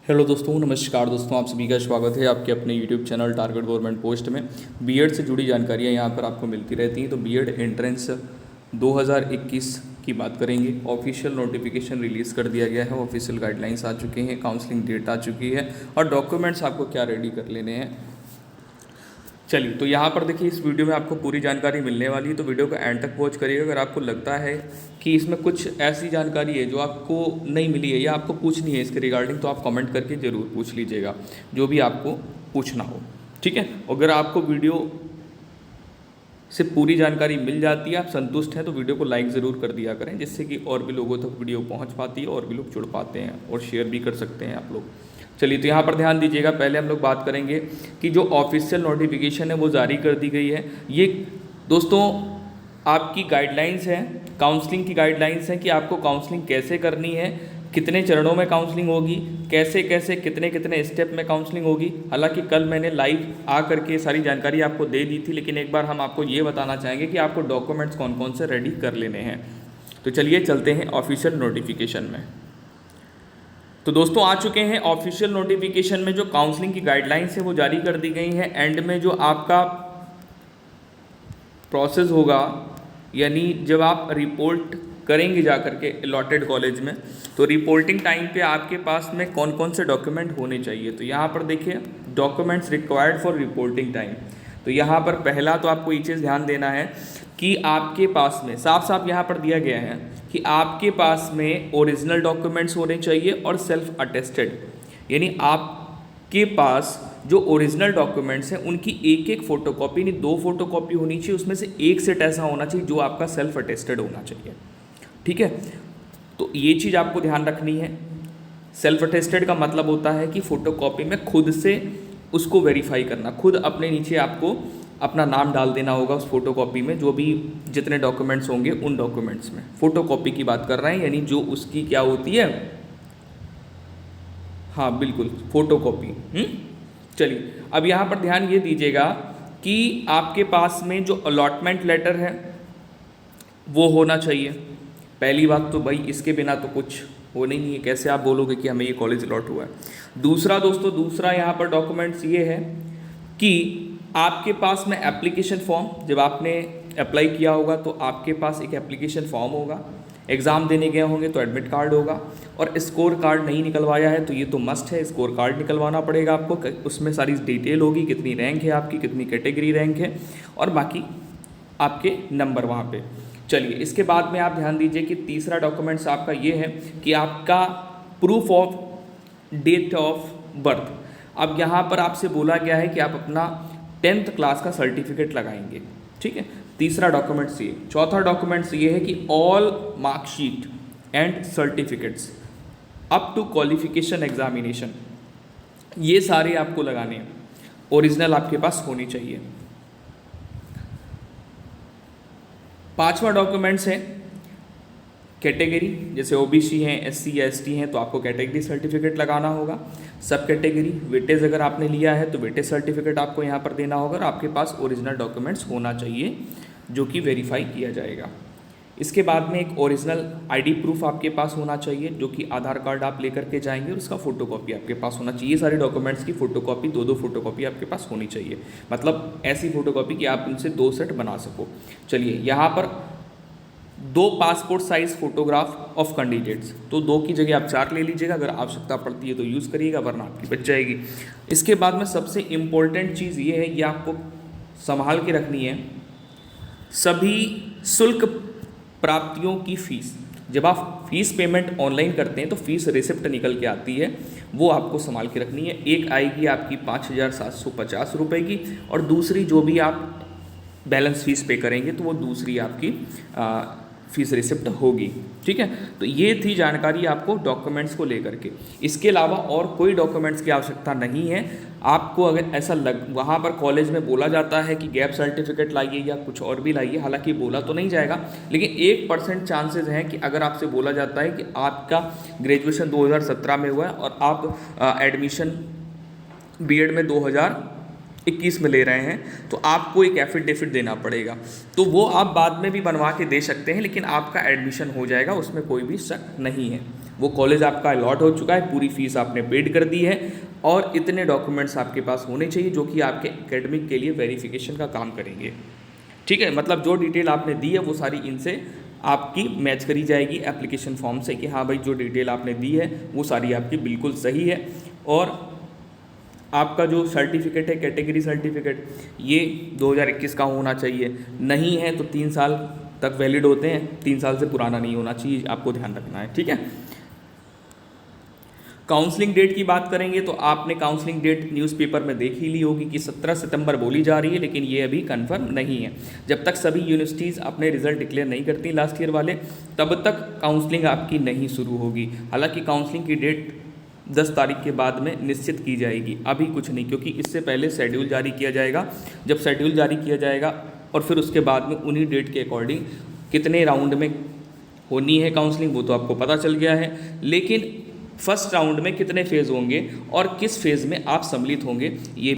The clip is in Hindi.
हेलो दोस्तों, नमस्कार दोस्तों, आप सभी का स्वागत है आपके अपने YouTube channel target government post में। बीएड से जुड़ी जानकारियां यहां पर आपको मिलती रहती हैं। तो बीएड एंट्रेंस 2021 की बात करेंगे। ऑफिशियल नोटिफिकेशन रिलीज़ कर दिया गया है, ऑफिशियल गाइडलाइंस आ चुके हैं, काउंसलिंग डेट आ चुकी है और डॉक्यूमेंट्स आपको क्या रेडी कर लेने हैं। चलिए, तो यहाँ पर देखिए, इस वीडियो में आपको पूरी जानकारी मिलने वाली है, तो वीडियो को एंड तक वॉच करिएगा। अगर आपको लगता है कि इसमें कुछ ऐसी जानकारी है जो आपको नहीं मिली है या आपको पूछनी है इसके रिगार्डिंग, तो आप कमेंट करके ज़रूर पूछ लीजिएगा जो भी आपको पूछना हो, ठीक है। अगर आपको वीडियो से पूरी जानकारी मिल जाती है, आप संतुष्ट हैं, तो वीडियो को लाइक ज़रूर कर दिया करें, जिससे कि और भी लोगों तक वीडियो पहुँच पाती है और भी लोग जुड़ पाते हैं और शेयर भी कर सकते हैं आप लोग। चलिए, तो यहाँ पर ध्यान दीजिएगा। पहले हम लोग बात करेंगे कि जो ऑफिशियल नोटिफिकेशन है वो जारी कर दी गई है। ये दोस्तों आपकी गाइडलाइंस हैं, काउंसलिंग की गाइडलाइंस हैं कि आपको काउंसलिंग कैसे करनी है, कितने चरणों में काउंसलिंग होगी, कैसे कैसे कितने कितने स्टेप में काउंसलिंग होगी। हालांकि कल मैंने लाइव आ करके सारी जानकारी आपको दे दी थी, लेकिन एक बार हम आपको ये बताना चाहेंगे कि आपको डॉक्यूमेंट्स कौन कौन से रेडी कर लेने हैं। तो चलिए चलते हैं ऑफिशियल नोटिफिकेशन में। तो दोस्तों आ चुके हैं ऑफिशियल नोटिफिकेशन में। जो काउंसलिंग की गाइडलाइंस है वो जारी कर दी गई है। एंड में जो आपका प्रोसेस होगा, यानी जब आप रिपोर्ट करेंगे जा करके अलॉटेड कॉलेज में, तो रिपोर्टिंग टाइम पे आपके पास में कौन कौन से डॉक्यूमेंट होने चाहिए। तो यहाँ पर देखिए, documents required for reporting time. तो यहाँ पर पहला तो आपको ये चीज़ ध्यान देना है कि आपके पास में साफ साफ यहाँ पर दिया गया है कि आपके पास में ओरिजिनल डॉक्यूमेंट्स होने चाहिए और सेल्फ अटेस्टेड, यानी आपके पास जो ओरिजिनल डॉक्यूमेंट्स हैं उनकी एक एक फोटोकॉपी, नहीं 2 फोटोकॉपी होनी चाहिए, उसमें से एक सेट ऐसा होना चाहिए जो आपका सेल्फ अटेस्टेड होना चाहिए, ठीक है। तो ये चीज़ आपको ध्यान रखनी है। सेल्फ अटेस्टेड का मतलब होता है कि फ़ोटोकॉपी में खुद से उसको वेरीफाई करना, खुद अपने नीचे आपको अपना नाम डाल देना होगा उस फोटोकॉपी में, जो भी जितने डॉक्यूमेंट्स होंगे उन डॉक्यूमेंट्स में। फ़ोटोकॉपी की बात कर रहे हैं, यानी जो उसकी क्या होती है, हाँ बिल्कुल, फ़ोटोकॉपी। चलिए, अब यहाँ पर ध्यान ये दीजिएगा कि आपके पास में जो अलॉटमेंट लेटर है वो होना चाहिए। पहली बात तो भाई, इसके बिना तो कुछ होना ही नहीं है। कैसे आप बोलोगे कि हमें ये कॉलेज अलॉट हुआ है। दूसरा दोस्तों, दूसरा यहाँ पर डॉक्यूमेंट्स ये है कि आपके पास में एप्लीकेशन फॉर्म, जब आपने अप्लाई किया होगा तो आपके पास एक एप्लीकेशन फॉर्म होगा। एग्ज़ाम देने गए होंगे तो एडमिट कार्ड होगा, और स्कोर कार्ड नहीं निकलवाया है तो ये तो मस्ट है, स्कोर कार्ड निकलवाना पड़ेगा आपको। उसमें सारी डिटेल होगी, कितनी रैंक है आपकी, कितनी कैटेगरी रैंक है, और बाकी आपके नंबर वहाँ पे। चलिए, इसके बाद में आप ध्यान दीजिए कि तीसरा डॉक्यूमेंट्स आपका ये है कि आपका proof of date of birth. अब यहाँ पर आपसे बोला गया है कि आप अपना 10th क्लास का सर्टिफिकेट लगाएंगे, ठीक है। तीसरा डॉक्यूमेंट्स ये। चौथा डॉक्यूमेंट्स ये है कि all marksheet and certificates up to qualification examination, ये सारे आपको लगाने हैं, ओरिजिनल आपके पास होनी चाहिए। पांचवा डॉक्यूमेंट्स है कैटेगरी, जैसे ओबीसी हैं, एससी या एसटी हैं तो आपको कैटेगरी सर्टिफिकेट लगाना होगा। सब कैटेगरी वेटेज अगर आपने लिया है तो वेटेज सर्टिफिकेट आपको यहाँ पर देना होगा, और आपके पास ओरिजिनल डॉक्यूमेंट्स होना चाहिए जो कि वेरीफाई किया जाएगा। इसके बाद में एक ओरिजिनल आईडी प्रूफ आपके पास होना चाहिए, जो कि आधार कार्ड आप लेकर के जाएंगे और उसका फोटोकॉपी आपके पास होना चाहिए। सारे डॉक्यूमेंट्स की फोटोकॉपी, 2-2 फोटोकॉपी आपके पास होनी चाहिए, मतलब ऐसी फोटोकॉपी कि आप इनसे 2 सेट बना सको। चलिए, यहाँ पर 2 passport size photograph of candidates, तो 2 की जगह आप 4 ले लीजिएगा। अगर आवश्यकता पड़ती है तो यूज़ करिएगा, वरना आपकी बच जाएगी। इसके बाद में सबसे इम्पोर्टेंट चीज़ ये है, ये आपको संभाल के रखनी है, सभी शुल्क प्राप्तियों की फ़ीस। जब आप फीस पेमेंट ऑनलाइन करते हैं तो फीस रिसिप्ट निकल के आती है, वो आपको संभाल के रखनी है। एक आएगी आपकी 5,750 रुपये की, और दूसरी जो भी आप बैलेंस फ़ीस पे करेंगे तो वो दूसरी आपकी फ़ीस रिसिप्ट होगी, ठीक है। तो ये थी जानकारी आपको डॉक्यूमेंट्स को लेकर के। इसके अलावा और कोई डॉक्यूमेंट्स की आवश्यकता नहीं है आपको। अगर ऐसा वहाँ पर कॉलेज में बोला जाता है कि गैप सर्टिफिकेट लाइए या कुछ और भी लाइए, हालांकि बोला तो नहीं जाएगा, लेकिन 1% चांसेस हैं कि अगर आपसे बोला जाता है कि आपका ग्रेजुएशन 2017 में हुआ है और आप एडमिशन बीएड में 2021 में ले रहे हैं, तो आपको एक एफिडेविट देना पड़ेगा। तो वो आप बाद में भी बनवा के दे सकते हैं, लेकिन आपका एडमिशन हो जाएगा, उसमें कोई भी शक नहीं है। वो कॉलेज आपका अलॉट हो चुका है, पूरी फीस आपने पेड कर दी है और इतने डॉक्यूमेंट्स आपके पास होने चाहिए जो कि आपके एकेडमिक के लिए वेरिफिकेशन का काम करेंगे। ठीक है, मतलब जो डिटेल आपने दी है वो सारी इनसे आपकी मैच करी जाएगी एप्लीकेशन फॉर्म से कि हाँ भाई जो डिटेल आपने दी है वो सारी आपकी बिल्कुल सही है। और आपका जो सर्टिफिकेट है कैटेगरी सर्टिफिकेट ये 2021 का होना चाहिए, नहीं है तो 3 साल तक वैलिड होते हैं, 3 साल से पुराना नहीं होना चाहिए, आपको ध्यान रखना है। ठीक है, काउंसलिंग डेट की बात करेंगे तो आपने काउंसलिंग डेट न्यूज़पेपर में देख ही ली होगी कि 17 सितंबर बोली जा रही है, लेकिन ये अभी कंफर्म नहीं है। जब तक सभी यूनिवर्सिटीज़ अपने रिजल्ट डिक्लेयर नहीं करती लास्ट ईयर वाले, तब तक काउंसलिंग आपकी नहीं शुरू होगी। हालांकि काउंसलिंग की डेट 10 तारीख के बाद में निश्चित की जाएगी, अभी कुछ नहीं, क्योंकि इससे पहले शेड्यूल जारी किया जाएगा। जब शेड्यूल जारी किया जाएगा और फिर उसके बाद में उन्हीं डेट के अकॉर्डिंग कितने राउंड में होनी है काउंसलिंग वो तो आपको पता चल गया है, लेकिन फर्स्ट राउंड में कितने फेज़ होंगे और किस फेज़ में आप सम्मिलित होंगे ये